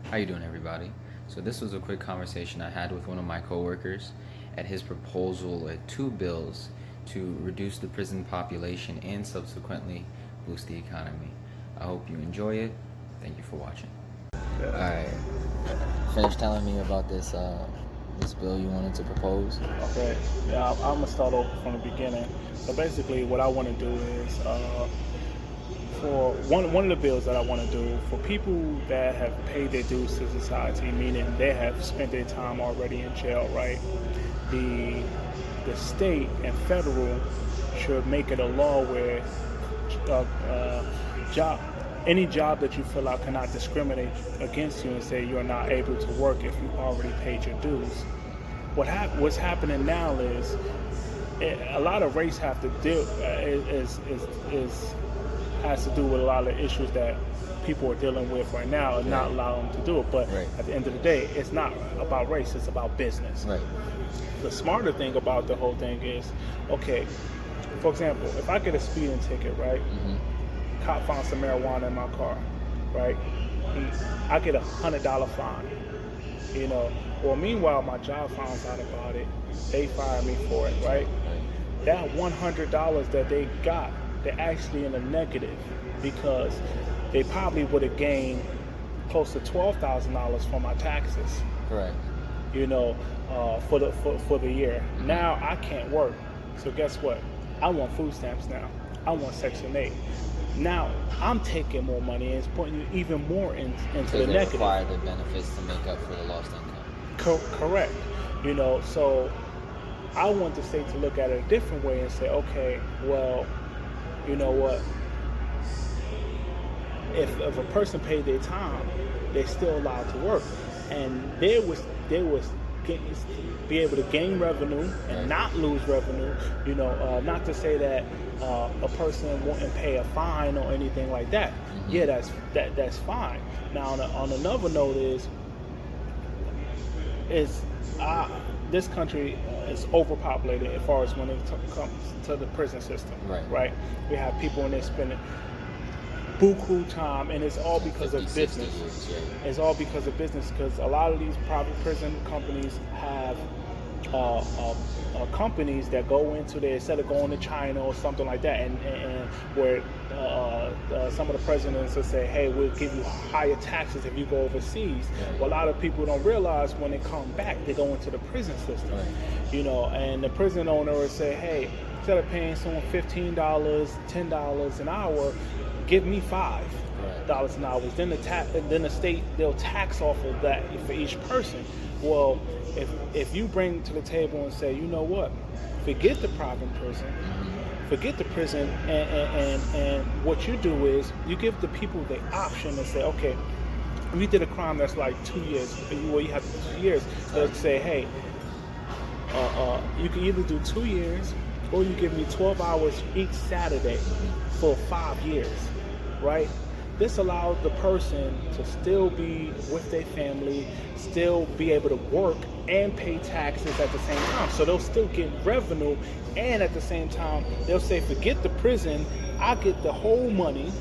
How you doing, everybody? So this was a quick conversation I had with one of my coworkers at his proposal at two bills to reduce the prison population and subsequently boost the economy. I hope you enjoy it. Thank you for watching. All right. Finish telling me about this bill you wanted to propose. Okay, yeah, I'm gonna start over from the beginning. So basically, what I want to do is, for one of the bills that I want to do for people that have paid their dues to society, meaning they have spent their time already in jail, right? The state and federal should make it a law where job any job that you fill out cannot discriminate against you and say you're not able to work if you already paid your dues. What's happening now is a lot of race have to deal has to do with a lot of issues that people are dealing with right now and not allowing them to do it. But at the end of the day, it's not about race; it's about business. Right. The smarter thing about the whole thing is, okay, for example, if I get a speeding ticket, right? Cop found some marijuana in my car, right? I get $100 fine, Well, meanwhile, my job finds out about it. They fire me for it, right? That $100 that they got, they're actually in a negative because they probably would have gained close to $12,000 from my taxes. Correct. For the year. Now I can't work. So guess what? I want food stamps now. I want Section 8. Now I'm taking more money and it's putting you even more into the negative. Require the benefits to make up for the lost income. Correct. So I want the state to look at it a different way and say, okay, well, you know what? If a person paid their time, they're still allowed to work, and they was be able to gain revenue and not lose revenue. Not to say that a person wouldn't pay a fine or anything like that. Yeah, that's fine. Now on another note is this country is overpopulated as far as when it comes to the prison system. Right. We have people in there spending buku time, and it's all because of business. It's all because of business, because a lot of these private prison companies have companies that go into there instead of going to China or something like that, and where some of the presidents will say, hey, we'll give you higher taxes if you go overseas. Well, a lot of people don't realize when they come back, they go into the prison system. And the prison owner will say, hey, instead of paying someone $15, $10 an hour, give me $5 an hour. Then the state, they'll tax off of that for each person. Well, if you bring to the table and say, you know what, forget the private prison, and what you do is you give the people the option to say, okay, if you did a crime that's like 2 years, well, you have 2 years, they'll say, hey, you can either do 2 years or you give me 12 hours each Saturday for 5 years, right? This allows the person to still be with their family, still be able to work and pay taxes at the same time. So they'll still get revenue, and at the same time, they'll say, forget the prison, I get the whole money,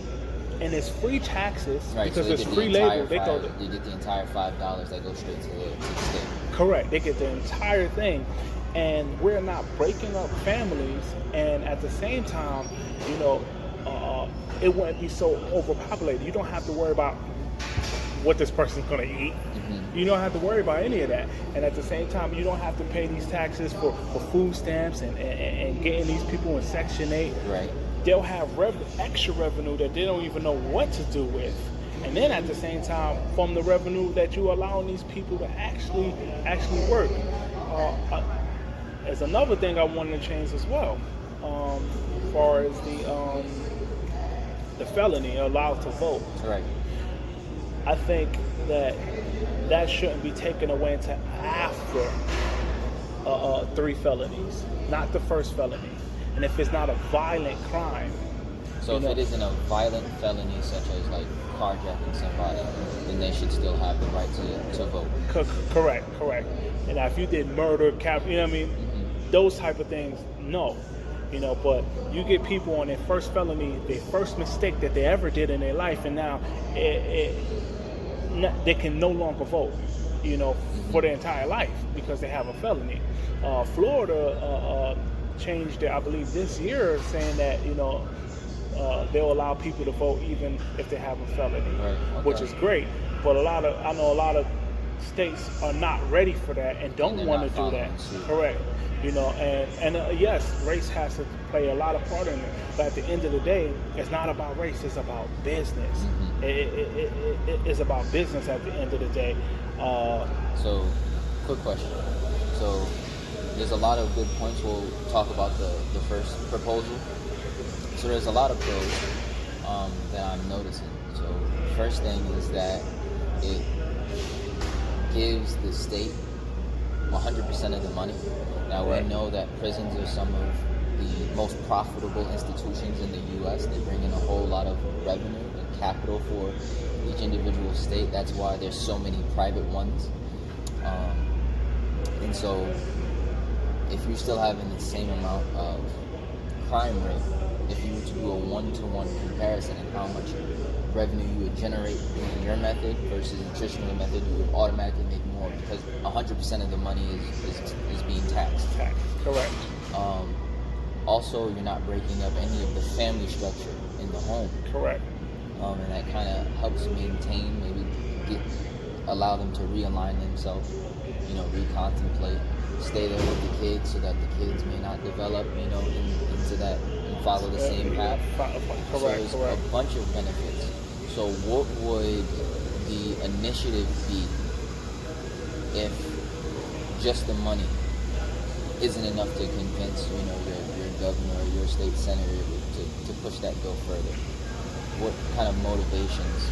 and it's free taxes because so it's free labor. You get the entire $5 that goes straight to the state. Correct. They get the entire thing. And we're not breaking up families, and at the same time, it wouldn't be so overpopulated. You don't have to worry about what this person's going to eat. You don't have to worry about any of that. And at the same time, you don't have to pay these taxes for food stamps and getting these people in Section 8. Right. They'll have extra revenue that they don't even know what to do with. And then at the same time, from the revenue that you allowing these people to actually work. There's another thing I wanted to change as well, as far as the felony allowed to vote. Right. I think that shouldn't be taken away until after 3 felonies, not the first felony. And if it's not a violent crime. So if it isn't a violent felony such as like carjacking somebody, then they should still have the right to vote. Correct. And now if you did murder, those type of things, no. But you get people on their first felony, their first mistake that they ever did in their life, and now they can no longer vote, for their entire life because they have a felony. Florida changed it, I believe, this year, saying that they'll allow people to vote even if they have a felony, Right. which Okay. is great. But I know a lot of states are not ready for that and don't they're want not to do that. following suit. Correct. And Yes, race has to play a lot of part in it. But at the end of the day, it's not about race. It's about business. It's about business at the end of the day. So, quick question. So, there's a lot of good points. We'll talk about the first proposal. So, there's a lot of pros that I'm noticing. So, first thing is that it gives the state 100% of the money. Now, Right. we know that prisons are some of the most profitable institutions in the U.S. They bring in a whole lot of revenue and capital for each individual state. That's why there's so many private ones. And so, if you're still having the same amount of crime rate, if you were to do a one-to-one comparison in how much revenue you would generate in your method versus the traditional method, you would automatically make more because 100% of the money is being taxed. Correct. Also, you're not breaking up any of the family structure in the home. Correct. And that kind of helps maintain, maybe allow them to realign themselves, recontemplate, stay there with the kids so that the kids may not develop, into that and follow the same path. So Correct. there's a bunch of benefits. So what would the initiative be if just the money isn't enough to convince, your governor or your state senator to push that bill further? What kind of motivations,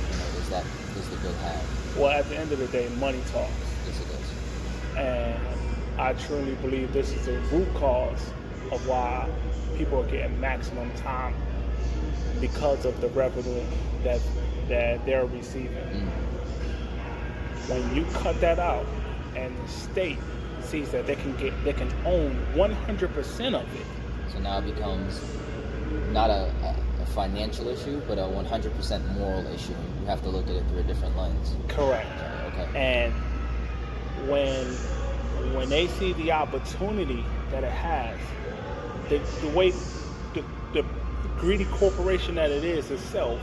does the bill have? Well, at the end of the day, money talks. Yes, it does. And I truly believe this is the root cause of why people are getting maximum time because of the revenue that they're receiving. When you cut that out and the state sees that they can own 100% of it. So now it becomes not a financial issue, but a 100% moral issue. You have to look at it through a different lens. Correct. Okay. And when they see the opportunity that it has, the way the greedy corporation that it is itself,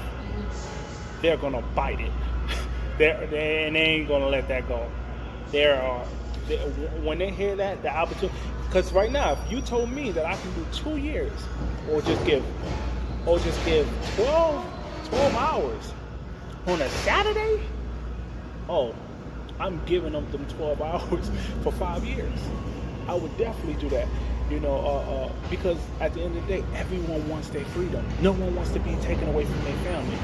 they're gonna bite it. They ain't gonna let that go. When they hear that, the opportunity, because right now, if you told me that I can do 2 years, or just give 12 hours on a Saturday, I'm giving them 12 hours for 5 years. I would definitely do that, because at the end of the day, everyone wants their freedom. No one wants to be taken away from their family.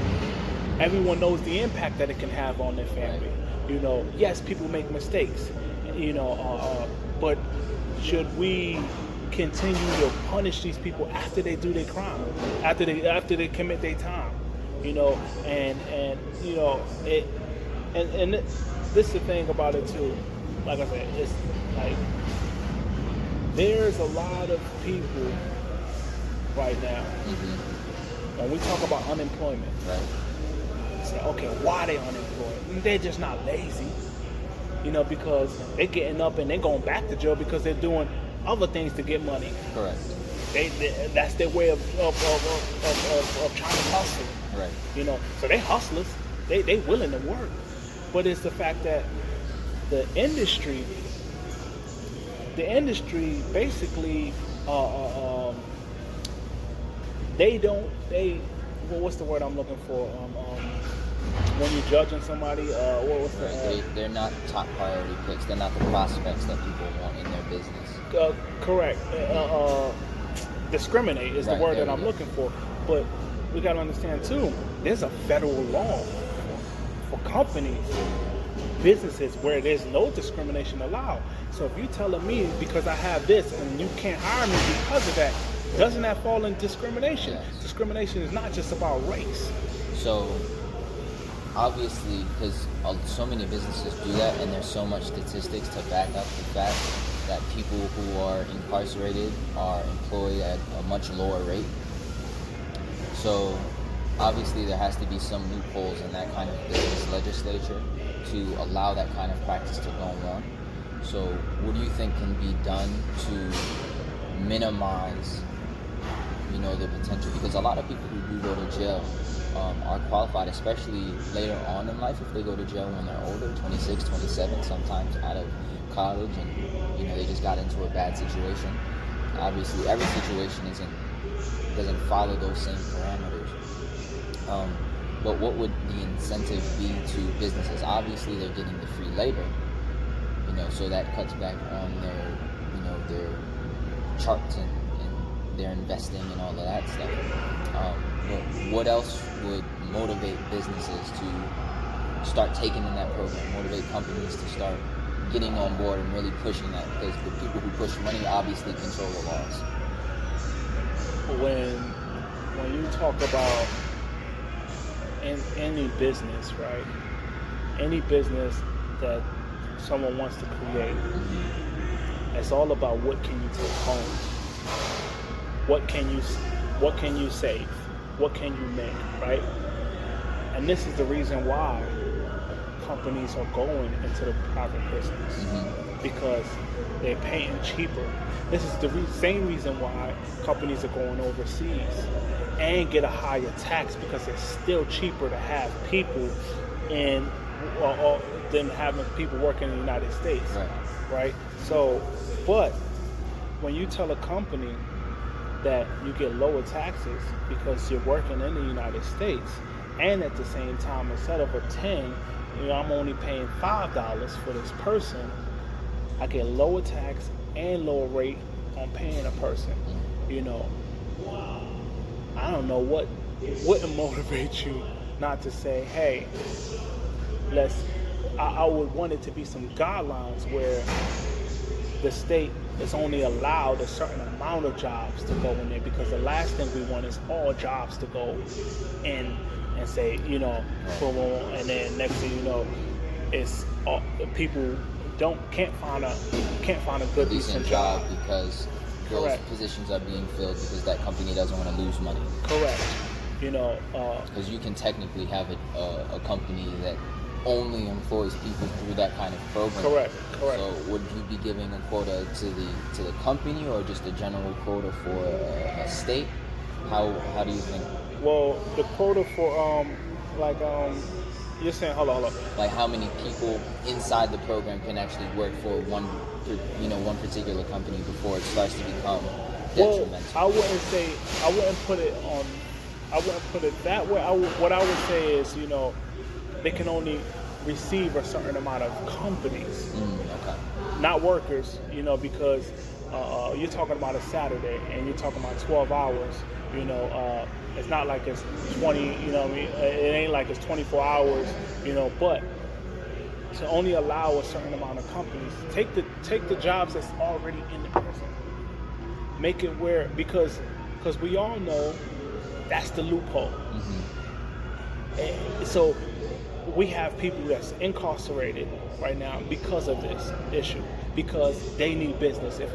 Everyone knows the impact that it can have on their family. Yes, people make mistakes, but should we continue to punish these people after they do their crime, after they commit their time, and this is the thing about it too. Like I said, it's like there's a lot of people right now. When we talk about unemployment, Right. say, okay, why they unemployed? They're just not lazy, because they're getting up and they're going back to jail because they're doing other things to get money. Correct. That's their way of trying to hustle. Right. So they hustlers. They willing to work, but it's the fact that the industry basically what's the word I'm looking for? When you're judging somebody, what's the Right. They're not top priority picks. They're not the prospects that people want in their business. correct. Discriminate is the Right, word there that we I'm go. looking for. But we got to understand too, there's a federal law for companies, businesses, where there's no discrimination allowed. So if you're telling me because I have this and you can't hire me because of that, doesn't that fall in discrimination? Yes. Discrimination is not just about race. So, obviously, because so many businesses do that, and there's so much statistics to back up the fact that people who are incarcerated are employed at a much lower rate. So, obviously, there has to be some loopholes in that kind of business legislature. to allow that kind of practice to go on. So what do you think can be done to minimize, the potential? Because a lot of people who do go to jail are qualified, especially later on in life, if they go to jail when they're older, 26, 27, sometimes out of college, and they just got into a bad situation. Obviously, every situation doesn't follow those same parameters. But what would the incentive be to businesses? Obviously, they're getting the free labor, so that cuts back on their charts and their investing and all of that stuff. But what else would motivate businesses to start taking in that program, motivate companies to start getting on board and really pushing that? Because the people who push money obviously control the laws. When you talk about in any business, right? Any business that someone wants to create, it's all about what can you take home, what can you save, what can you make, right? And this is the reason why companies are going into the private business, because they're paying cheaper. This is the same reason why companies are going overseas and get a higher tax, because it's still cheaper to have people than having people working in the United States, right? So, but when you tell a company that you get lower taxes because you're working in the United States, and at the same time, instead of a 10, I'm only paying $5 for this person, I get lower tax and lower rate on paying a person. I don't know what wouldn't motivate you not to say, hey, I would want it to be some guidelines where the state is only allowed a certain amount of jobs to go in there, because the last thing we want is all jobs to go in and say, boom, and then next thing you know, it's all, people can't find a good decent job because those positions are being filled because that company doesn't want to lose money. Correct. Because you can technically have a company that only employs people through that kind of program. Correct. So would you be giving a quota to the company, or just a general quota for a state? How do you think? Well, the quota for you're saying hold on. Like how many people inside the program can actually work for one particular company before it starts to become detrimental? Well, I wouldn't put it that way. What I would say is, they can only receive a certain amount of companies, not workers, because you're talking about a Saturday and you're talking about 12 hours, it's not like it's 20, it ain't like it's 24 hours, but to only allow a certain amount of companies, take the jobs that's already in the prison, make it where, because we all know that's the loophole. And so we have people that's incarcerated right now because of this issue, because they need business. If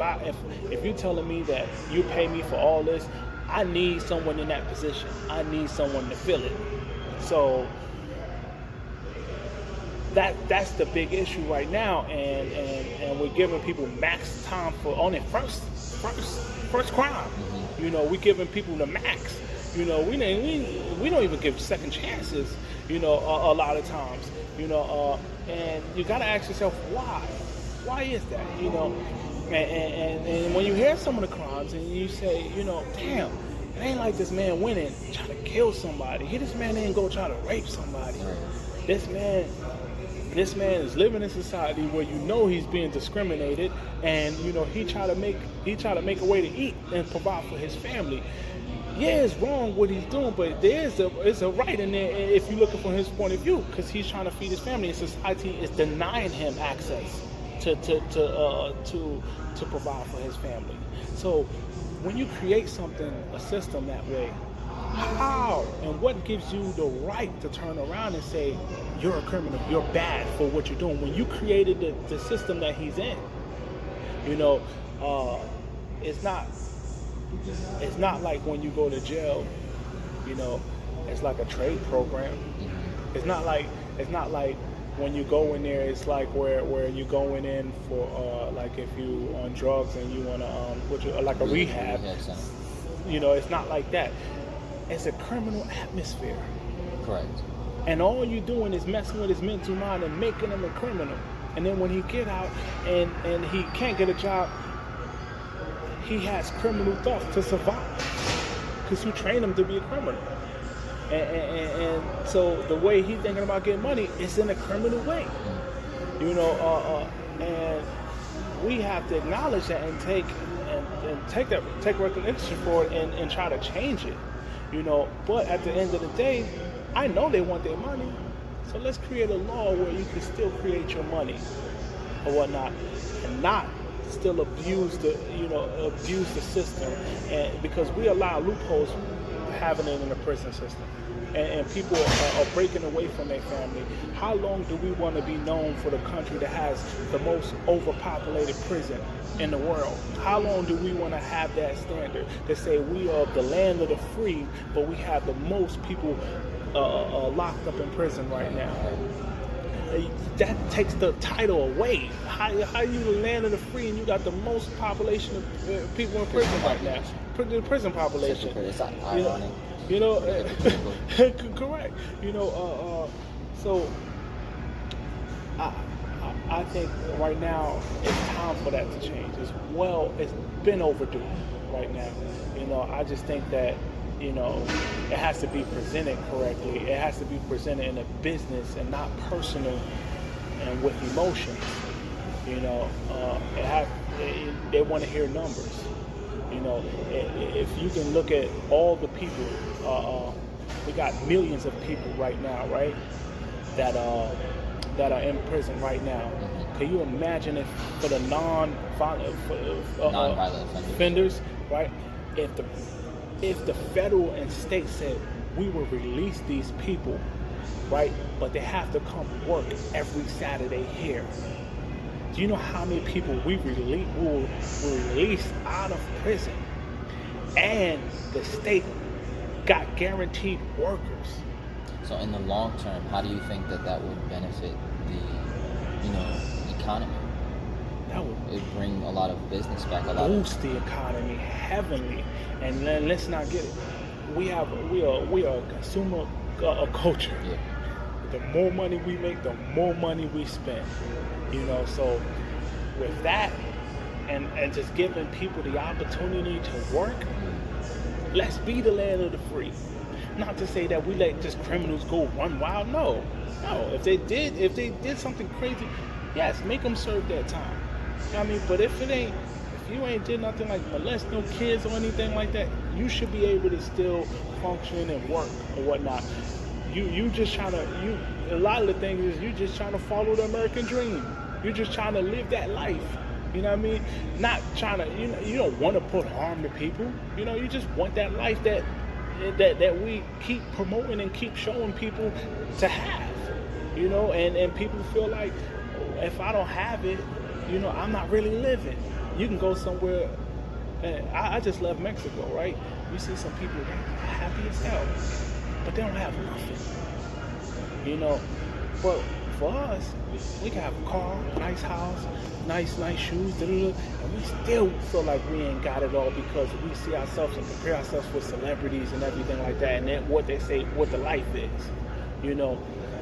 you're telling me that you pay me for all this, I need someone in that position. I need someone to fill it. So that's the big issue right now, and we're giving people max time for on their first crime. We're giving people the max. We don't even give second chances. A lot of times. And you got to ask yourself why. Why is that? And when you hear some of the crimes and you say, damn, it ain't like this man went in trying to kill somebody. This man didn't go try to rape somebody. This man is living in a society where he's being discriminated, and he try to make a way to eat and provide for his family. Yeah, it's wrong what he's doing, but there's a right in there if you're looking from his point of view, because he's trying to feed his family, and society is denying him access to provide for his family. So when you create a system that way, how and what gives you the right to turn around and say you're a criminal, you're bad for what you're doing, when you created the system that he's in? It's not like when you go to jail, it's like a trade program. It's not like when you go in there, it's like where you're going in for like if you on drugs and you want to like a rehab. Center. It's not like that. It's a criminal atmosphere, Correct. and all you're doing is messing with his mental mind and making him a criminal. And then when he get out and he can't get a job, he has criminal thoughts to survive because you train him to be a criminal. And so the way he's thinking about getting money is in a criminal way, and we have to acknowledge that and take recognition for it and try to change it, But at the end of the day, I know they want their money, so let's create a law where you can still create your money or whatnot, and not still abuse the system, and because we allow loopholes having it in the prison system, and people are breaking away from their family. How long do we want to be known for the country that has the most overpopulated prison in the world? How long do we want to have that standard to say we are the land of the free, but we have the most people locked up in prison right now? That takes the title away. How you the land of the free and you got the most population of people in prison right now? The prison population. It's ironic. Correct. So I think right now it's time for that to change. It's been overdue right now. I just think that it has to be presented correctly. It has to be presented in a business and not personal and with emotions. They want to hear numbers. If you can look at all the people, we got millions of people right now, right, that are in prison right now. Can you imagine if for the non-violent offenders, right? If the federal and state said we will release these people, right, but they have to come work every Saturday here. Do you know how many people we will release out of prison? And the state got guaranteed workers. So in the long term, how do you think that would benefit the economy? It bring a lot of business back. Boost the economy heavily. And then let's not get it. We are a consumer culture. Yeah. The more money we make, the more money we spend. So with that and just giving people the opportunity to work, let's be the land of the free. Not to say that we let just criminals go run wild. No. If they did something crazy, yes, make them serve that time. But if you ain't did nothing like molest no kids or anything like that, you should be able to still function and work or whatnot. You just trying to a lot of the things is you just trying to follow the American dream. You're just trying to live that life. Not trying to. You don't want to put harm to people. You just want that life that we keep promoting and keep showing people to have. And people feel like if I don't have it, I'm not really living. You can go somewhere. I just left Mexico, right? You see some people that are happy as hell, but they don't have nothing. But for us, we can have a car, nice house, nice shoes, and we still feel like we ain't got it all because we see ourselves and compare ourselves with celebrities and everything like that, and then what they say, what the life is.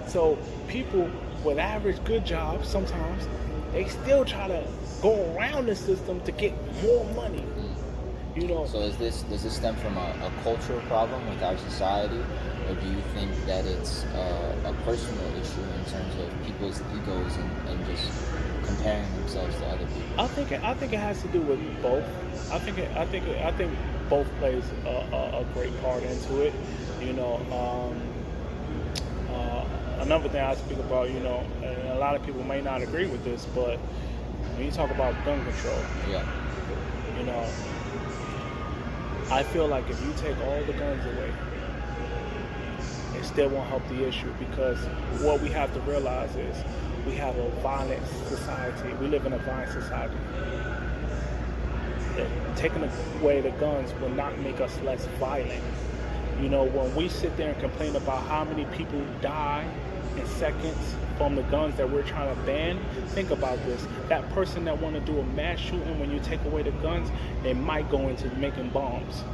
So people with average good jobs, sometimes they still try to go around the system to get more money. So does this stem from a cultural problem with our society, or do you think that it's a personal issue in terms of people's egos and just comparing themselves to other people? I think it has to do with both. I think both plays a great part into it. Another thing I speak about, and a lot of people may not agree with this, but when you talk about gun control, yeah, I feel like if you take all the guns away, it still won't help the issue, because what we have to realize is we have a violent society. We live in a violent society. Taking away the guns will not make us less violent. When we sit there and complain about how many people die in seconds from the guns that we're trying to ban. Think about this. That person that want to do a mass shooting, when you take away the guns, they might go into making bombs.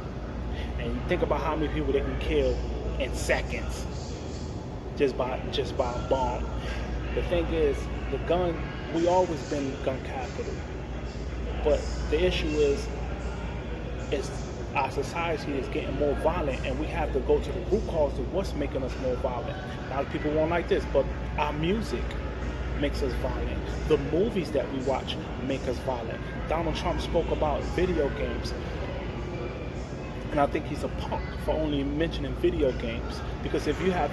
And think about how many people they can kill in seconds just by a bomb. The thing is, the gun, we always been gun capital. But the issue is our society is getting more violent, and we have to go to the root cause of what's making us more violent. A lot of people won't like this, but our music makes us violent. The movies that we watch make us violent. Donald Trump spoke about video games, and I think he's a punk for only mentioning video games. Because if you have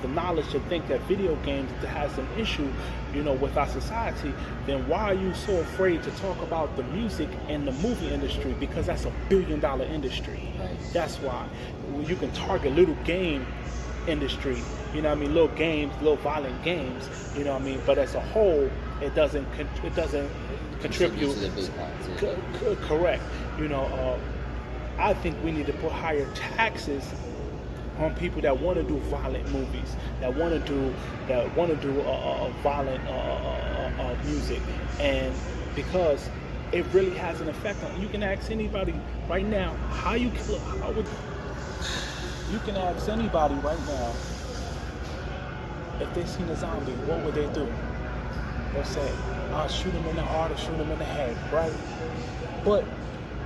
the knowledge to think that video games has an issue, with our society, then why are you so afraid to talk about the music and the movie industry? Because that's $1 billion industry. Right. That's why you can target little game industry. Little games, little violent games. But as a whole, it doesn't contribute to the big pots. Correct. I think we need to put higher taxes on people that want to do violent movies, that want to do violent music, and because it really has an effect on. You can ask anybody right now you can ask anybody right now if they seen a zombie, what would they do? They'll say, "I'll shoot him in the heart or shoot him in the head," right? But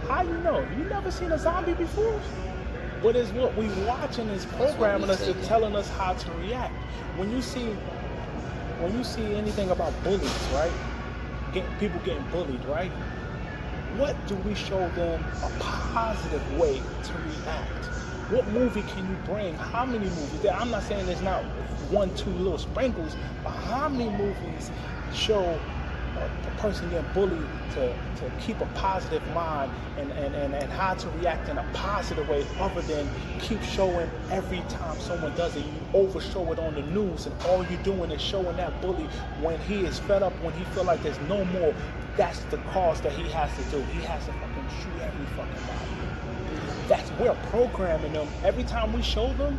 how you know? You never seen a zombie before? But it's what we watching is programming us and telling us how to react. When you see anything about bullies, right? People getting bullied, right? What do we show them a positive way to react? What movie can you bring? How many movies? I'm not saying there's not 1, 2 little sprinkles, but how many movies show a person getting bullied to keep a positive mind and how to react in a positive way, other than keep showing every time someone does it, you overshow it on the news, and all you're doing is showing that bully when he is fed up, when he feel like there's no more. That's the cause that he has to do. He has to fucking shoot every fucking body. We're programming them. Every time we show them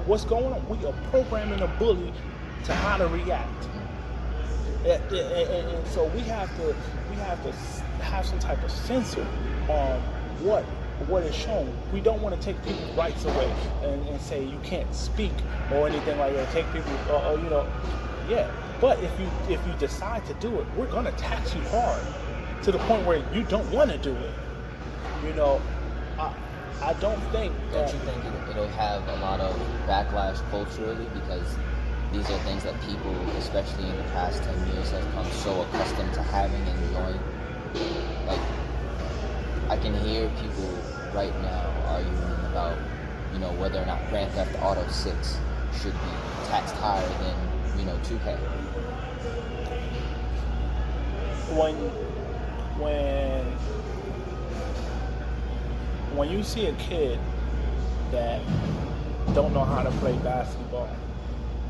what's going on, we are programming a bully to how to react. And so we have to have some type of censor on what is shown. We don't want to take people's rights away and say you can't speak or anything like that. Take people, yeah. But if you decide to do it, we're gonna tax you hard to the point where you don't want to do it. I don't think. Don't you think it'll have a lot of backlash culturally, because these are things that people, especially in the past 10 years, have come so accustomed to having and enjoying. Like, I can hear people right now arguing about, whether or not Grand Theft Auto 6 should be taxed higher than, 2K. When you see a kid that don't know how to play basketball,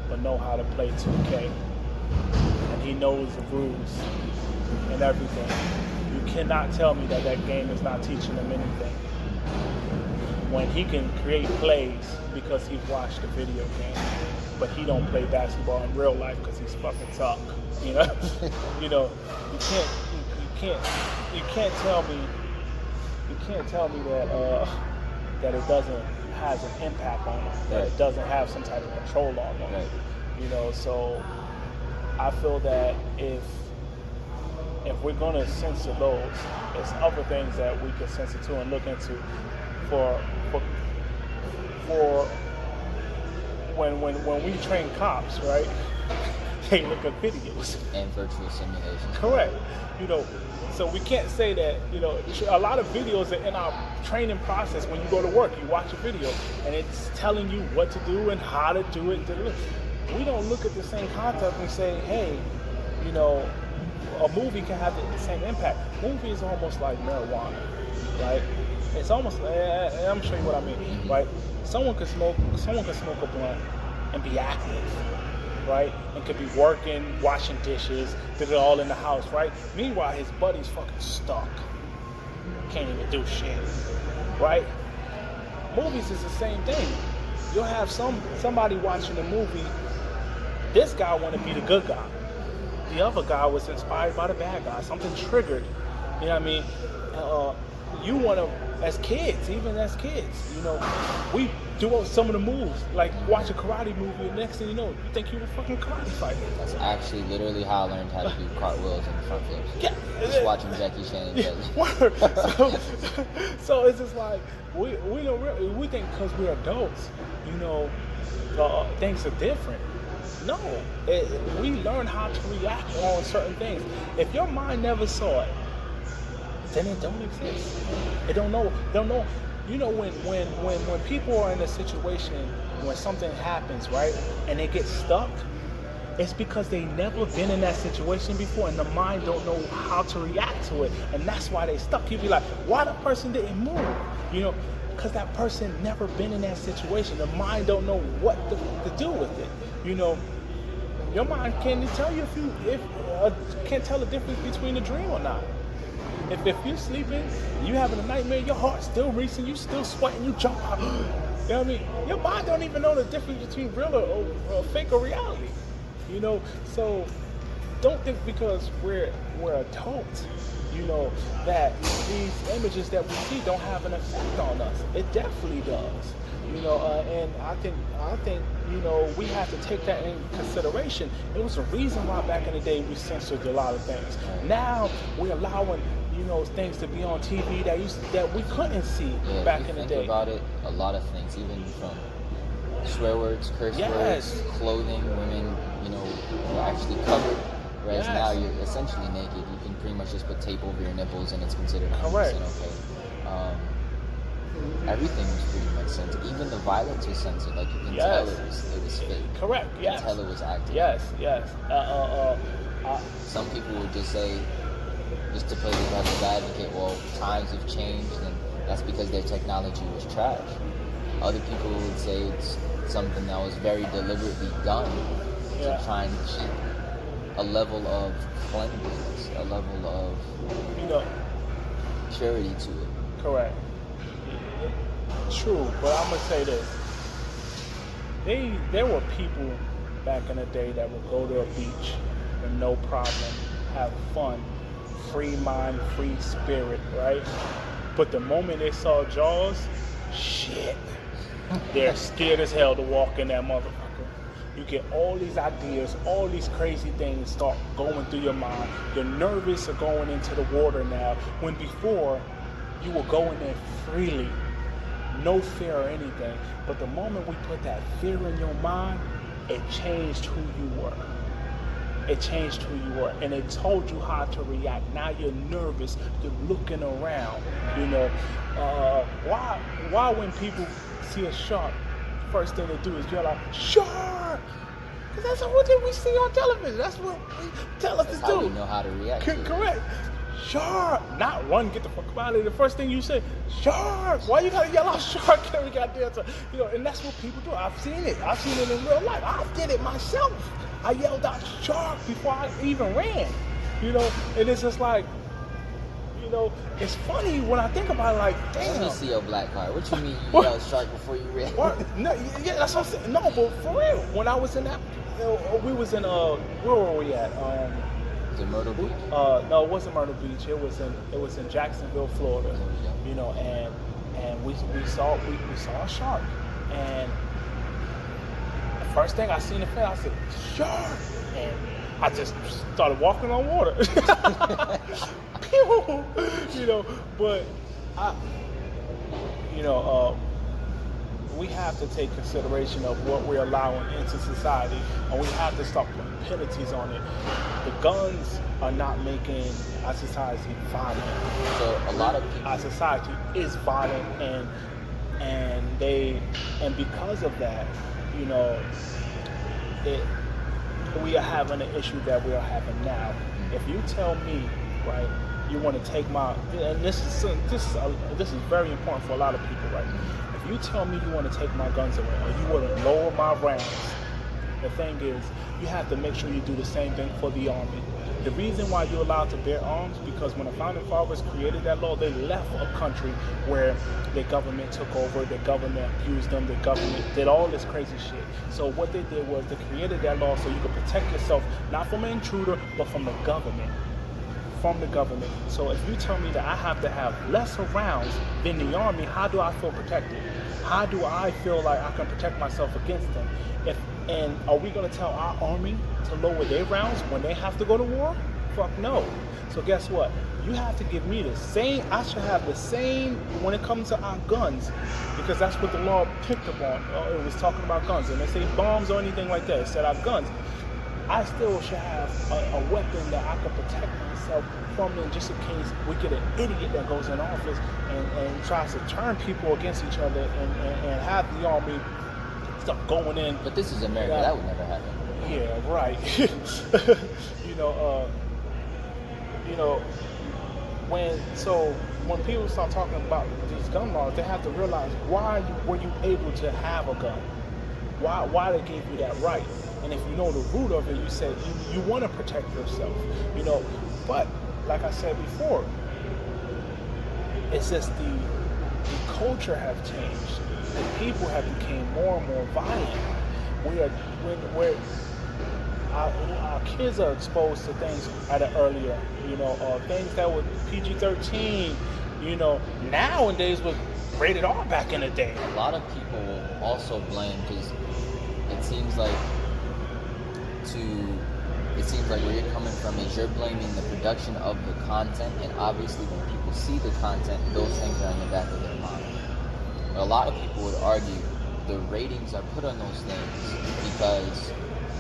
but know how to play 2K, and he knows the rules and everything, you cannot tell me that game is not teaching him anything. When he can create plays because he's watched a video game, but he don't play basketball in real life because he's fucking tough. You can't tell me that it doesn't has an impact on them, that it doesn't have some type of control on them. Right. So I feel that if we're gonna censor those, there's other things that we can censor to and look into for when we train cops, right? They look at videos and virtual simulations. Correct. So we can't say that, a lot of videos in our training process, when you go to work, you watch a video and it's telling you what to do and how to do it. We don't look at the same concept and say, hey, a movie can have the same impact. Movie is almost like marijuana, right? It's almost, I'm gonna show you what I mean, right? Someone could smoke a blunt and be active, right? And could be working, washing dishes, did it all in the house, right? Meanwhile, his buddy's fucking stuck. Can't even do shit, right? Movies is the same thing. You'll have somebody watching a movie This guy wanted to be the good guy. The other guy was inspired by the bad guy. Something triggered. You know what I mean? You want to, as kids, even as kids, we do some of the moves. Like watch a karate movie, and next thing you know, you think you're a fucking karate fighter. That's actually literally how I learned how to do cartwheels and front flips. Yeah. Just watching Jackie Chan. Yeah, so it's just like we don't really, we think because we're adults, things are different. No, we learn how to react on certain things. If your mind never saw it, then it don't exist. It don't know. When people are in a situation when something happens, right, and they get stuck, it's because they never been in that situation before, and the mind don't know how to react to it, and that's why they stuck. You'd be like, why the person didn't move? Because that person never been in that situation. The mind don't know what to do with it. Your mind can't tell you can't tell the difference between a dream or not. If you're sleeping, you having a nightmare, your heart's still racing, you still sweating, you jump out. You know what I mean? Your mind don't even know the difference between real or fake or reality. So don't think because we're adults, that these images that we see don't have an effect on us. It definitely does. And I think we have to take that in consideration. It was a reason why back in the day we censored a lot of things. Now we're allowing things to be on TV that we couldn't see back in the day. Think about it, a lot of things, even from swear words, curse words, clothing, women, are actually covered. Whereas now you're essentially naked. You can pretty much just put tape over your nipples and it's considered 100% okay. Everything was pretty much censored. Even the violence was censored. Like you can tell it was fake. Correct. You can tell it was acted. Yes. Some people would just say, just to play the devil's advocate, well, times have changed, and that's because their technology was trash. Other people would say it's something that was very deliberately done to try and keep a level of cleanliness, a level of purity to it. Correct. True, but I'm gonna say this: there were people back in the day that would go to a beach with no problem, have fun, free mind, free spirit, right? But the moment they saw Jaws, shit, they're scared as hell to walk in that motherfucker. You get all these ideas, all these crazy things start going through your mind. You're nervous of going into the water now, when before you were going there freely. No fear or anything. But the moment we put that fear in your mind, it changed who you were. It changed who you were. And it told you how to react. Now you're nervous. You're looking around. Why when people see a shark, first thing they do is yell out, "Shark!" Because that's what we see on television. That's what we tell us to do. How we know how to react. Correct. Shark! Not run, get the fuck out of here. The first thing you say, shark! Why you gotta yell out shark every goddamn time? And that's what people do. I've seen it. I've seen it in real life. I did it myself. I yelled out shark before I even ran. And it's just like, it's funny when I think about it, like, damn. Let me see your black card. What you mean you yelled shark before you ran? No, yeah, that's what I'm saying. No, but for real, when I was in that, we was in, where were we at? Was it Myrtle Beach? No, it wasn't Myrtle Beach. It was in Jacksonville, Florida. And we saw a shark. And the first thing I seen the film, I said, shark! And I just started walking on water. Pew! But we have to take consideration of what we're allowing into society, and we have to start putting penalties on it. The guns are not making our society violent. So a lot of people, our society is violent, and because of that, we are having an issue that we are having now. If you tell me, right, you want to take my, and this is very important for a lot of people, right? If you tell me you want to take my guns away, or you want to lower my rounds, the thing is, you have to make sure you do the same thing for the Army. the reason why you're allowed to bear arms, because when the founding fathers created that law, they left a country where the government took over, the government abused them, the government did all this crazy shit. So what they did was they created that law so you could protect yourself, not from an intruder, but from the government. From the government. So if you tell me that I have to have lesser rounds than the army, how do I feel protected? How do I feel like I can protect myself against them? And are we going to tell our army to lower their rounds when they have to go to war? Fuck no. So guess what? You have to give me the same. I should have the same when it comes to our guns, because that's what the law picked up on. It was talking about guns, and they say bombs or anything like that. It said our guns. I still should have a weapon that I can protect myself from them, just in case we get an idiot that goes in office and tries to turn people against each other and have the army stuff going in. But this is America. That would never happen. Yeah, right. When people start talking about these gun laws, they have to realize why were you able to have a gun? Why they gave you that right? And if you know the root of it, you said you want to protect yourself, But like I said before, it's just the culture have changed. The people have become more and more violent. When our kids are exposed to things at an earlier, things that were PG-13, nowadays was rated R back in the day. A lot of people will also blame, because it seems like where you're coming from is you're blaming the production of the content, and obviously when people see the content, those things are in the back of their mind. But a lot of people would argue the ratings are put on those things because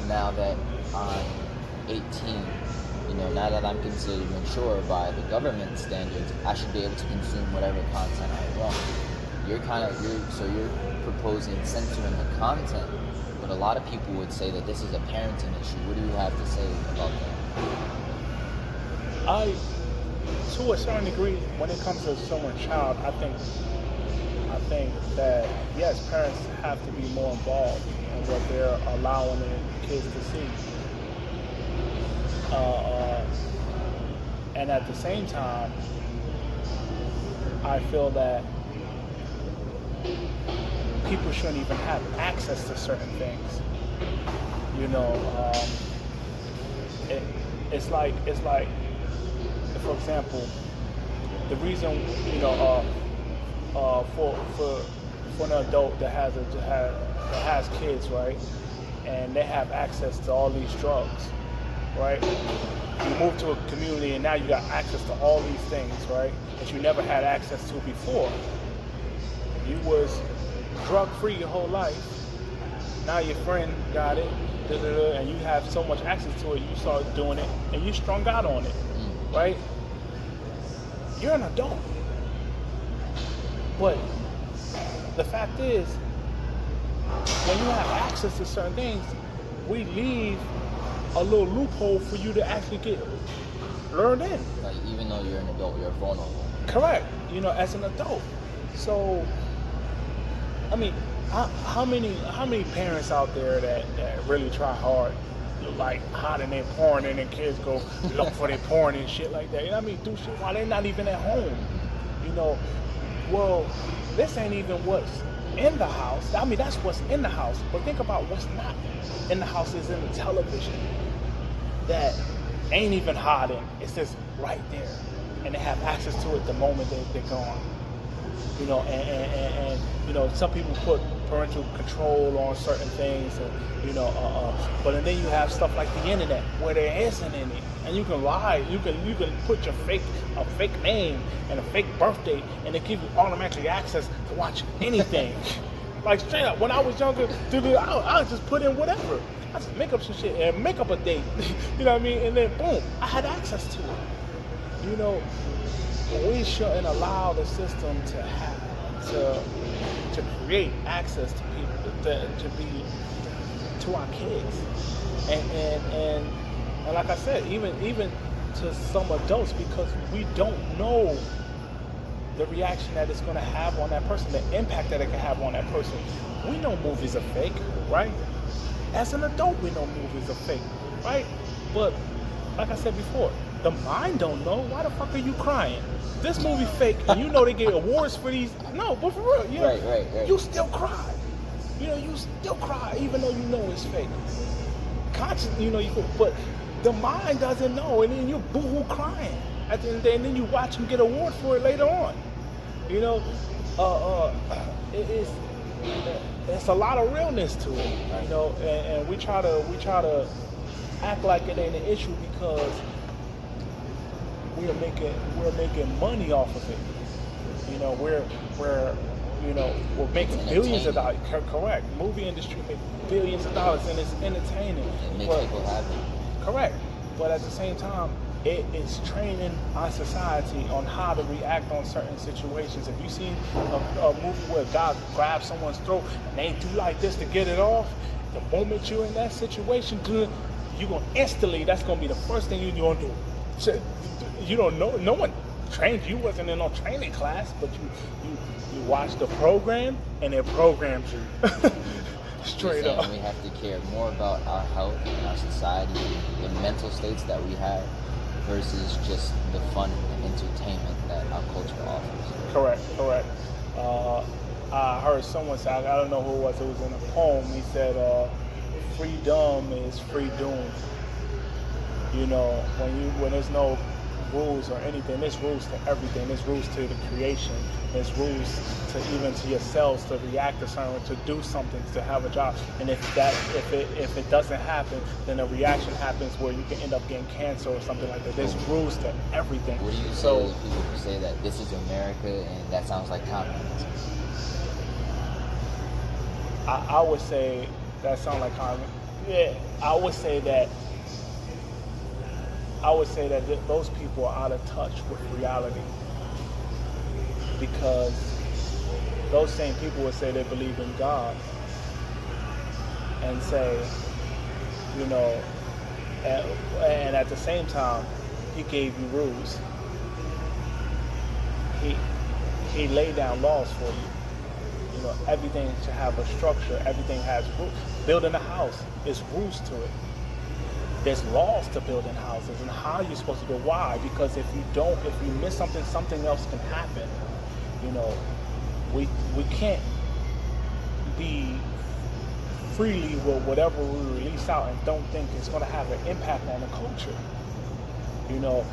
now that I'm 18, now that I'm considered mature by the government standards, I should be able to consume whatever content I want. You're proposing censoring the content. But a lot of people would say that this is a parenting issue. What do you have to say about that? To a certain degree, when it comes to someone's child, I think that yes, parents have to be more involved in what they're allowing their kids to see. And at the same time, I feel that people shouldn't even have access to certain things. It's like, for example, the reason, for an adult that has kids, right, and they have access to all these drugs, right? You move to a community and now you got access to all these things, right, that you never had access to before. You was drug-free your whole life. Now your friend got it, and you have so much access to it, you start doing it, and you strung out on it, right? You're an adult. But the fact is, when you have access to certain things, we leave a little loophole for you to actually get learned in. Like, even though you're an adult, you're vulnerable. Correct. As an adult. So, I mean, how many parents out there that really try hard, like hiding their porn, and their kids go look for their porn and shit like that? Do shit while they're not even at home. Well, this ain't even what's in the house. That's what's in the house. But think about what's not in the house is in the television. That ain't even hiding. It's just right there, and they have access to it the moment they're gone. And some people put parental control on certain things, and but then you have stuff like the internet where there isn't any, and you can lie, you can put a fake name and a fake birthday, and they give you automatically access to watch anything. Like straight up, when I was younger, I just put in whatever. I just make up some shit and make up a date, and then boom, I had access to it. We shouldn't allow the system to create access to people to our kids, and like I said, even to some adults, because we don't know the reaction that it's going to have on that person, the impact that it can have on that person. We know movies are fake, right? As an adult, we know movies are fake, right? But like I said before, the mind don't know. Why the fuck are you crying? This movie fake, and you know they get awards for these. No, but for real, you know, Right. you still cry. You know, you still cry even though you know it's fake. Conscious, you know, but the mind doesn't know, and then you're boohoo crying at the end of the day, and then you watch them get award for it later on. You know, it's a lot of realness to it. You know, and we try to act like it ain't an issue because we're making money off of it. You know, we're making billions of dollars. Correct. Movie industry makes billions of dollars, and it's entertaining. It makes people happy. Correct. But at the same time, it is training our society on how to react on certain situations. If you see a movie where God grabs someone's throat and they do like this to get it off, the moment you're in that situation, you're going to instantly, that's going to be the first thing you're going to do. So, you don't know, no one trained you, wasn't in no training class, but you watch the program and it programs you. Straight up. We have to care more about our health and our society, the mental states that we have, versus just the fun and entertainment that our culture offers. Correct. I heard someone say, I don't know who it was in a poem, he said, freedom is free doom. You know, when there's no rules or anything, there's rules to everything. There's rules to the creation. There's rules to even to yourselves to react to something, to do something, to have a job. And if it doesn't happen, then a reaction happens where you can end up getting cancer or something like that. There's rules to everything. What do you say to people who say that this is America and that sounds like communism? I would say that sounds like communism. Yeah, I would say that those people are out of touch with reality, because those same people would say they believe in God and say, you know, and at the same time, he gave you rules. He laid down laws for you. You know, everything should have a structure. Everything has rules. Building a house, there's rules to it. There's laws to building houses and how you're supposed to do it. Why? Because if you miss something, something else can happen. You know, we can't be freely with whatever we release out and don't think it's going to have an impact on the culture. You know,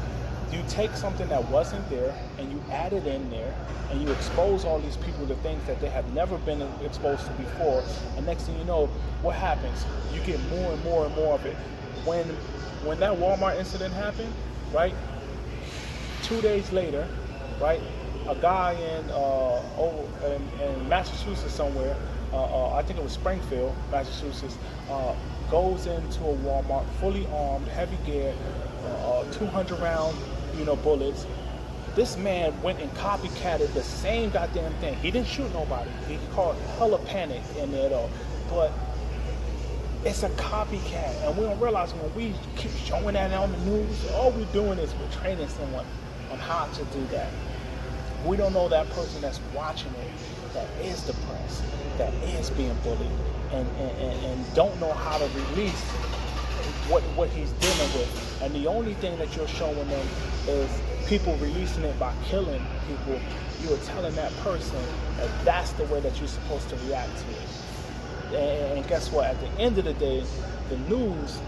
you take something that wasn't there and you add it in there and you expose all these people to things that they have never been exposed to before, and next thing you know, what happens? You get more and more and more of it. When that Walmart incident happened, right, 2 days later, right, a guy in Massachusetts somewhere, I think it was Springfield, Massachusetts, goes into a Walmart fully armed, heavy gear, 200 round, bullets. This man went and copycatted the same goddamn thing. He didn't shoot nobody. He caused hella panic in there though. But it's a copycat, and we don't realize when we keep showing that on the news, all we're doing is we're training someone on how to do that. We don't know that person that's watching it, that is depressed, that is being bullied, and don't know how to release what he's dealing with. And the only thing that you're showing them is people releasing it by killing people. You are telling that person that that's the way that you're supposed to react to it. And guess what? At the end of the day, the news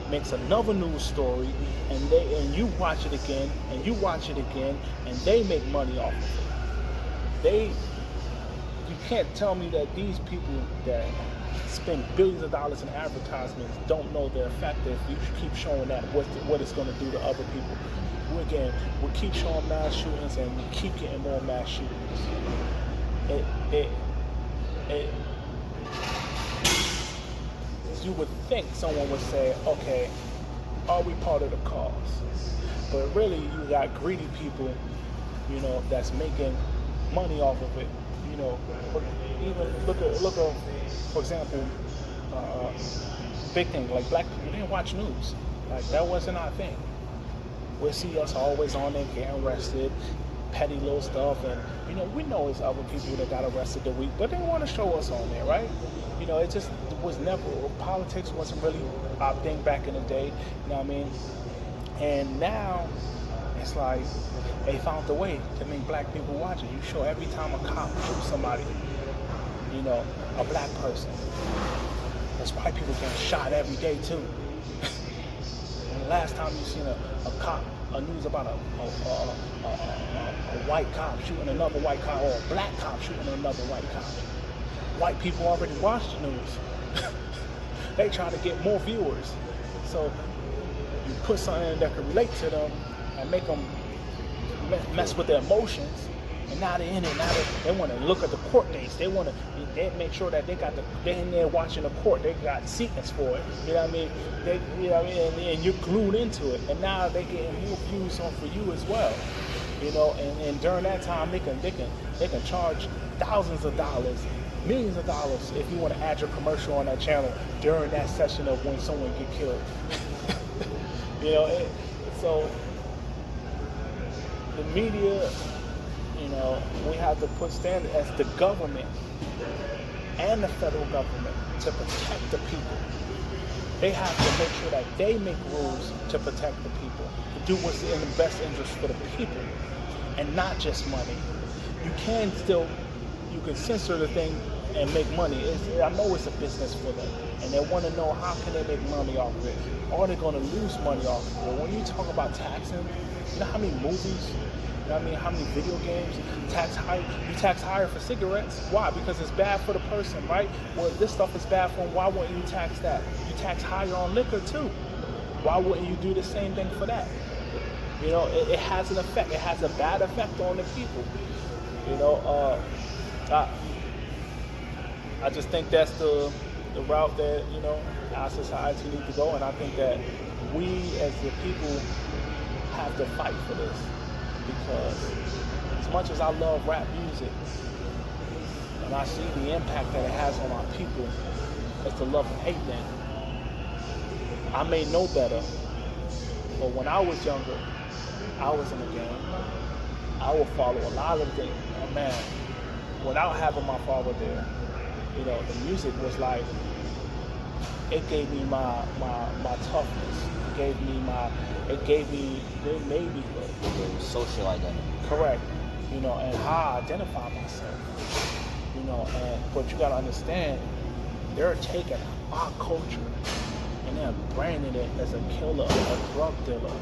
makes another news story, and you watch it again, and you watch it again, and they make money off of it. You can't tell me that these people that spend billions of dollars in advertisements don't know the effect if you keep showing that what it's going to do to other people. We keep showing mass shootings, and we keep getting more mass shootings. You would think someone would say, okay, are we part of the cause? But really, you got greedy people, that's making money off of it. Even look at, for example, big thing, like black people didn't watch news. Like, that wasn't our thing. We'll see us always on there getting arrested, petty little stuff, and we know it's other people that got arrested the week, but they want to show us on there, right? It just was never, politics wasn't really our thing back in the day, you know what I mean? And now it's like they found a way to make black people watch it. You show every time a cop shoots somebody, a black person. There's white people getting shot every day too. And the last time you seen a cop, a news about a white cop shooting another white cop, or a black cop shooting another white cop. White people already watch the news. They try to get more viewers. So you put something that can relate to them and make them mess with their emotions. And now they're in it. Now they want to look at the court dates. They make sure that they're in there watching the court. They got sequence for it. You know what I mean? And you're glued into it. And now they're getting more views on for you as well. And during that time they can charge thousands of dollars, millions of dollars if you want to add your commercial on that channel during that session of when someone get killed. So the media, we have to put standards as the government and the federal government to protect the people. They have to make sure that they make rules to protect the people, to do what's in the best interest for the people, and not just money. You can censor the thing and make money. I know it's a business for them, and they want to know how can they make money off of it. Or they're going to lose money off of it. When you talk about taxing, you know how many movies, how many video games you tax higher for cigarettes? Why? Because it's bad for the person, right? Well, if this stuff is bad for them, why wouldn't you tax that? You tax higher on liquor too. Why wouldn't you do the same thing for that? It has an effect. It has a bad effect on the people. I just think that's the route that, our society needs to go. And I think that we as the people have to fight for this. Because as much as I love rap music, and I see the impact that it has on our people, it's the love and hate thing. I may know better, but when I was younger, I was in the game. I would follow a lot of things. And man, without having my father there, the music was like, it gave me my toughness. It made me social identity. Correct. And how I identify myself. But you gotta understand, they're taking our culture and they're branding it as a killer, a drug dealer.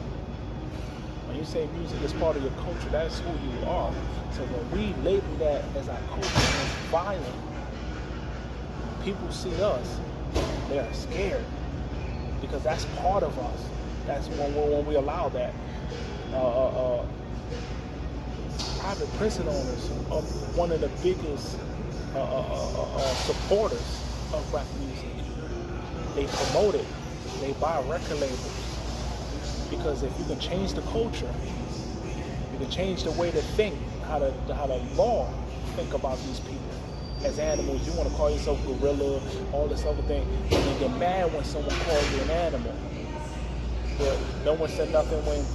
When you say music is part of your culture, that's who you are. So when we label that as our culture and it's violent, people see us, they're scared. Because that's part of us. That's when we allow that. Private prison owners are one of the biggest supporters of rap music. They promote it. They buy record labels. Because if you can change the culture, you can change the way to think, how the law think about these people as animals. You want to call yourself gorilla, all this other thing, and you get mad when someone calls you an animal. But no one said nothing when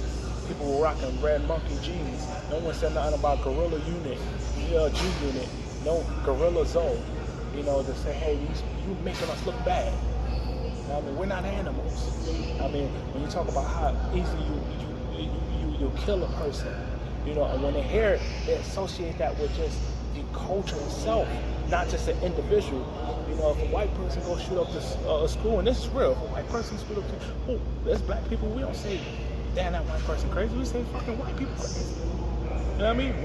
people were rocking red monkey jeans. No one said nothing about gorilla unit, G unit, no gorilla zone. To say, hey, you making us look bad. We're not animals. When you talk about how easily you kill a person, and when they hear it, they associate that with just the culture itself, not just an individual. If a white person goes shoot up a school, and this is real, if a white person shoot up there's black people, we don't say, damn, that white person crazy, we say fucking white people crazy.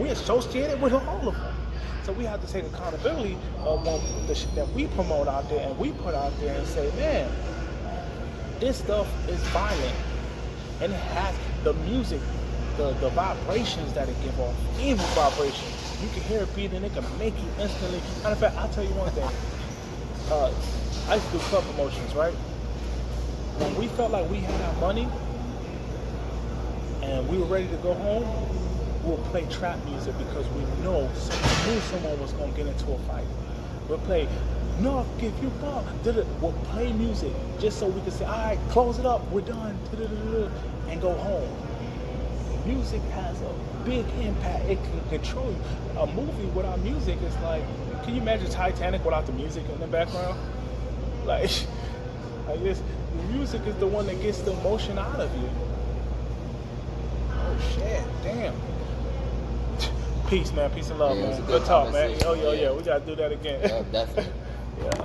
We associate it with all of them. So we have to take accountability of the shit that we promote out there and we put out there and say, man, this stuff is violent. And it has the music, the vibrations that it gives off, evil vibrations. You can hear it beating, it can make you instantly. Matter of fact, I'll tell you one thing. I used to do club promotions, right? When we felt like we had our money and we were ready to go home, we'll play trap music because we knew someone was going to get into a fight. We'll play, no, give you ball. We'll play music just so we can say, all right, close it up, we're done, and go home. Music has a big impact. It can control you. A movie without music is like, can you imagine Titanic without the music in the background? Like this, the music is the one that gets the emotion out of you. Shit, damn. Peace, man. Peace and love, Yeah, it was man. a good Good talk, man. conversation. Oh, Yeah. yeah. We gotta do that again. Yeah, definitely. Yeah.